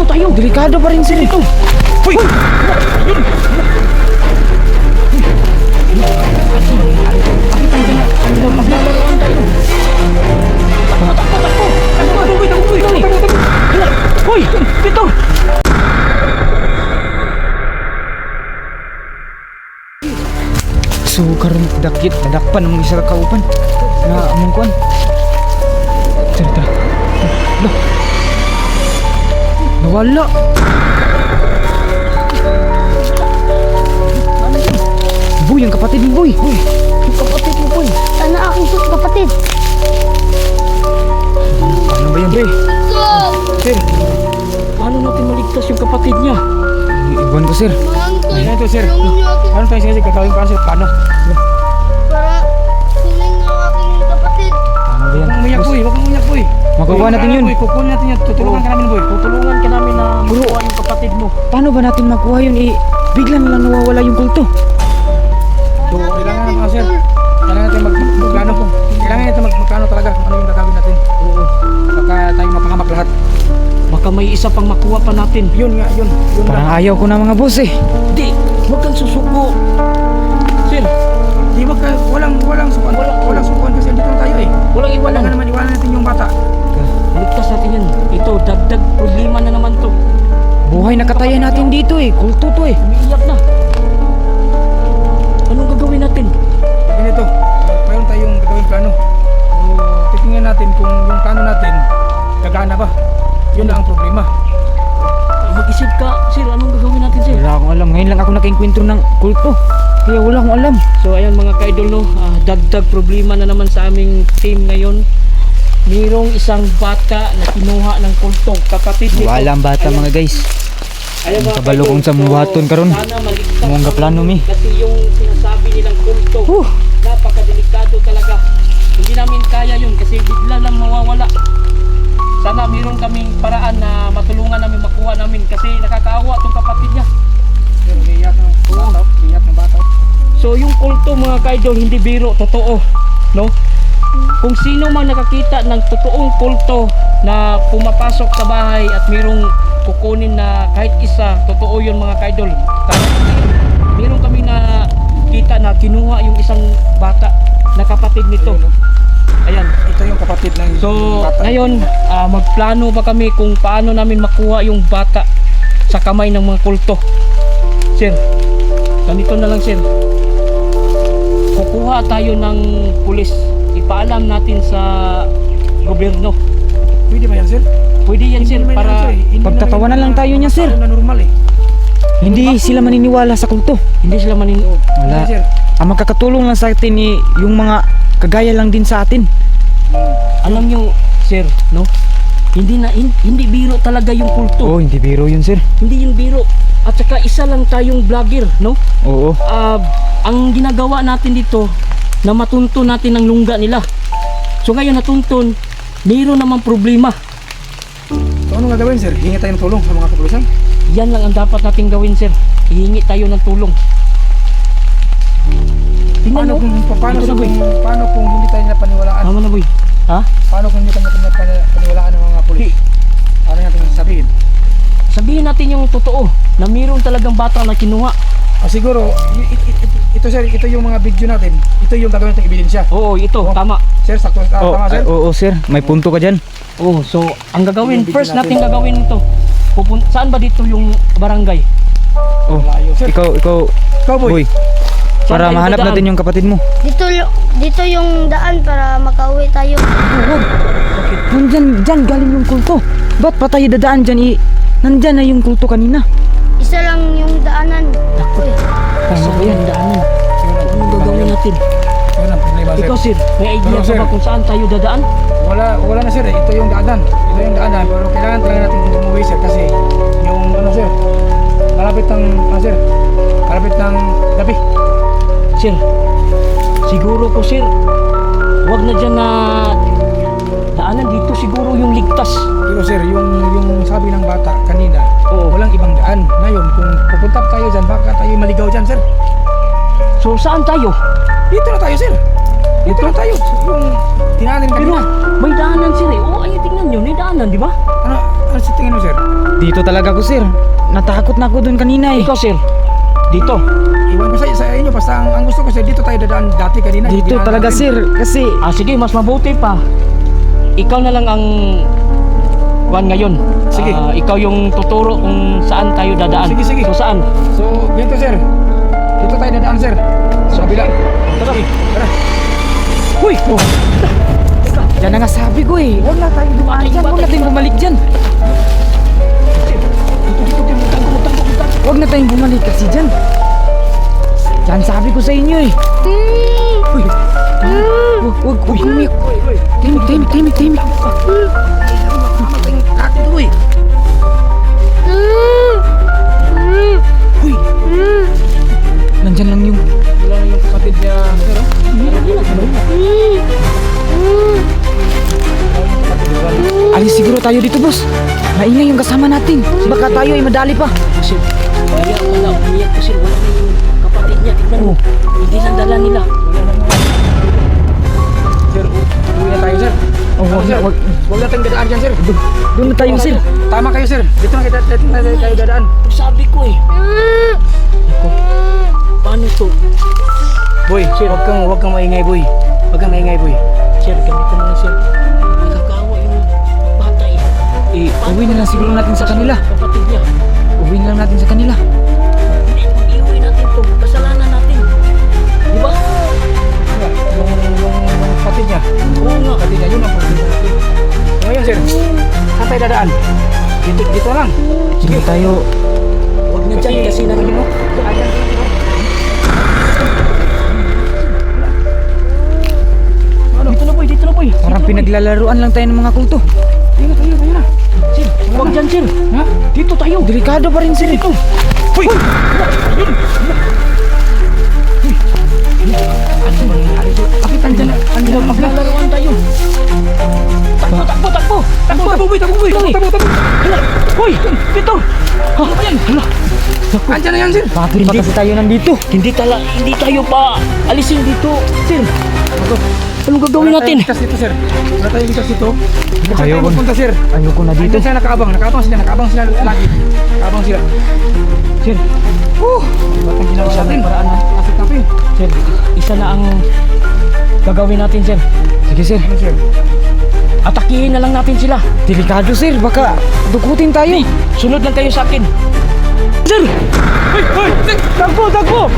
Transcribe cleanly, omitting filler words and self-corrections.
tayo. Delikado pa rin sir ito. Hoy! Yun! Maglalaroan tayo. Takbo! Hoy! Dito! So karon dakit nadakpan ang isa ka kauban. Na among kuan. Cerita. Lah. Nawala. Boy, ang kapatid mo, boy. Boy, yung kapatid mo, boy. Sana aking kapatid. Ano ba yan, boy? Sir, paano natin maligtas yung kapatid niya? Iwan ko, sir. Ayan ito, sir. Ano tayo sige gagawin para sir? Paano? Para kunin ang aking kapatid. Ano ba yan? Huwag kang umiyak, boy. Huwag kang umiyak, boy. Makukuha natin yun. Boy, kukunin natin yun. Tutulungan ka namin, boy. Tutulungan ka namin na makuha yung kapatid mo. Paano ba natin makuha yun? Bigla na lang nawawala yung kulto. So, kailangan natin mga sir. Kailangan natin magplano. Kailangan natin magplano talaga kung ano yung gagawin natin. Oo. Baka tayo mapangamak lahat. Baka may isa pang makuha pa natin. Yun nga, yun. Yun Parang lang. ayaw ko na mga boss eh. Hindi, huwag kang susuko. Sir, di wag ka, walang sukuan. Walang sukuan kasi dito na tayo eh. Walang iwanan. Wala naman iwanan natin yung bata. Ligtas natin yan. Ito, dagdag problema na naman to. Buhay na katayan natin dito eh. Kulto to eh. Umiiyak na. Anong gagawin natin? Ganito, mayroon tayong gagawin plano. Titingnan natin kung yung plano natin gagana ba. Yun na ang problema. Mag-isip ka, sir, anong gagawin natin, sir? Wala akong alam. Ngayon lang ako nakainkwentro ng kulto. Kaya wala akong alam. So ayan mga ka-idol, no, dagdag problema na naman sa aming team ngayon. Mayroong isang bata na kinuha ng kulto, kapatid nito. Wala ang bata mga guys. Ayan, mga kabalo ka-idol, kong sa buhaton karon. sana maligtas Mong kami gaplano, mi. Kasi yung sinasabi nilang kulto, napakadelikado talaga. Hindi namin kaya yun kasi bigla lang mawawala. Sana mayroon kaming paraan na matulungan namin, makuha namin kasi nakakaawa tong kapatid niya. Pero iyak ng bata, iyak ng bata. So yung kulto mga ka-idol, hindi biro, totoo, no? Kung sino man nakakita ng totoong kulto na pumapasok sa bahay at mayroong kukunin na kahit isa, totoo yun mga ka-idol. Mayroon kami na kita na kinuha yung isang bata na kapatid nito. Ayan, ito yung kapatid ng so bata. Ngayon magplano pa kami kung paano namin makuha yung bata sa kamay ng mga kulto. Sir, ganito na lang sir, kukuha tayo ng pulis, ipaalam natin sa gobyerno. Pwede ba yan sir? Pwede yan sir, para Pagtatawanan lang tayo niya, sir. Na normal eh. Hindi sila maniniwala sa kulto. Hindi sila Wala. Sir. Ang makakatulong lang sa atin yung mga kagaya lang din sa atin. Alam nyo sir, no? Hindi biro talaga yung kulto. Oh, hindi biro yun, sir. Hindi yung biro. At saka isa lang tayong vlogger, no? Oo. Ang ginagawa natin dito na matuntun natin ang lungga nila. So ngayon natuntun, mayroon namang problema. So ano gagawin sir? Hingi tayo ng tulong sa mga kapulisan? Yan lang ang dapat nating gawin sir. Hihingi tayo ng tulong. Tingnan Paano mo. paano kung hindi tayo napaniwalaan? Tama na boy. Ha? Paano kung hindi tayo napaniwalaan ng mga pulis? Ano natin sabihin? Sabihin natin yung totoo na mayroon talagang bata na kinuha. Siguro, ito sir, ito yung mga video natin. Ito yung gagawin natin ebidensya. Oo, ito, tama. Sir, sakto, tama sir? Oo, sir. May punto ka dyan. Oh, so ang gagawin, Yung first video natin natin. gagawin ito. Saan ba dito yung barangay? Oh, Malayo. Sir, ikaw, cowboy. boy. Para Saan tayo mahanap dadaan? natin yung kapatid mo. Dito yung daan para makauwi tayo. Nandyan, dyan galing yung kulto. Ba't pa tayo dadaan dyan? Nandyan na yung kulto kanina. Isa lang yung daanan. Uy, Saan ba yan daanan? Anong gagawin natin? Yun ang problema sir. Ikaw sir, may idea Pero, ka sir, ba kung saan tayo dadaan? Wala na sir eh. Ito yung daanan. Ito yung daanan. Pero kailangan talaga natin umuwi sir kasi yung ano sir, malapit ng sir, malapit ng gabi. Sir, siguro po sir, wag na dyan na daanan dito, siguro yung ligtas. Pero sir, yung sabi ng bata kanina, Oo. walang ibang daan. Ngayon, kung pupunta tayo dyan, baka tayo maligaw dyan sir. So saan tayo? Dito na tayo sir. Dito na tayo. Yung tinanin Pero kanina. may daanan sir eh. Oo, ay tingnan nyo, may daanan, di ba? Ano, Ano sa tingin mo, sir? Dito talaga ako, sir. Natakot na ako doon kanina eh. Ikaw, sir. Dito. Iwan ko sa inyo, basta ang gusto ko, sir, dito tayo dadaan dati kanina. Dito Dinaan talaga, natin. sir. Kasi Sige, mas mabuti pa. Ikaw na lang ang Juan ngayon. Sige. Ikaw yung tuturo kung saan tayo dadaan. Sige, sige. So saan? So, dito, sir. Dito tayo dadaan, sir. Sa kabila. Tara. Tara. Uy! Oh. Yan na nga sabi ko eh. Huwag na tayong dumaan dyan. Huwag na tayong bumalik dyan. Huwag na tayong bumalik kasi dyan. Yan sabi ko sa inyo eh. Uy! Huwag umiyak. Tahimik. Uy! Nandyan lang yung... Wala na yung kapatid niya, sir. Alis siguro tayo dito, boss. Maingay yung kasama natin. Baka tayo ay madali pa. Sir, kaya wala. Umiyak ko, sir. Wala na yung kapatid niya. Tignan mo. Hindi lang dala nila. Sir, uwi na tayo, sir. Oh, Ano, sir? Huwag natin dadaan dyan, sir. Doon na tayo, sir. Tama kayo, sir. Dito na tayo dadaan. Sabi ko eh. Ako, paano to? Boy, huwag kang maingay, boy. Huwag kang maingay, boy. Sir, ganito na lang, sir. Nakakaawa yung bata eh. Uwi na lang siguro natin sa kanila. Kapatid niya. Uwi na lang natin sa kanila. Hindi, iuwi natin to. Kasalanan natin. Di ba? Yung kapatid niya. Oo nga. Kapatid niya, yun ang problema natin. Ngayon, sir, saan tayo dadaan? Dito lang. Sige tayo. Huwag na dyan kasi Ano mo? Dito na boy. Parang pinaglalaruan lang tayo ng mga kulto. Tayo na. Sir, huwag dyan sir. Ha? Dito tayo. Delikado pa rin, sir. Ito. Uy! Ano mangyayari dito? Bakit andyan na Maglalaruan tayo. Takbo. Takbo, boy! Hoy, dito. Ano ba yan? Hala! Andyan na yan, sir! Bakit pa kasi tayo nandito? Hindi tayo pa alisin dito. Sir, anong gagawin natin? Ligtas dito, sir. Wala tayong ligtas dito. Hindi Ayaw tayo ko. magpunta, sir. Ayoko na dito. Andyan sila nakaabang sila lagi. Nakaabang sila. Sir. Ba't ang ginawa natin? Paraan na asik natin. Sir, isa na ang gagawin natin sir. Sige, sir. Ano, sir? Atakihin na lang natin sila. Delikado, sir. Baka dukutin tayo. Sunod lang kayo sa akin. Sir! Hoy! Sir! Takbo! Takbo!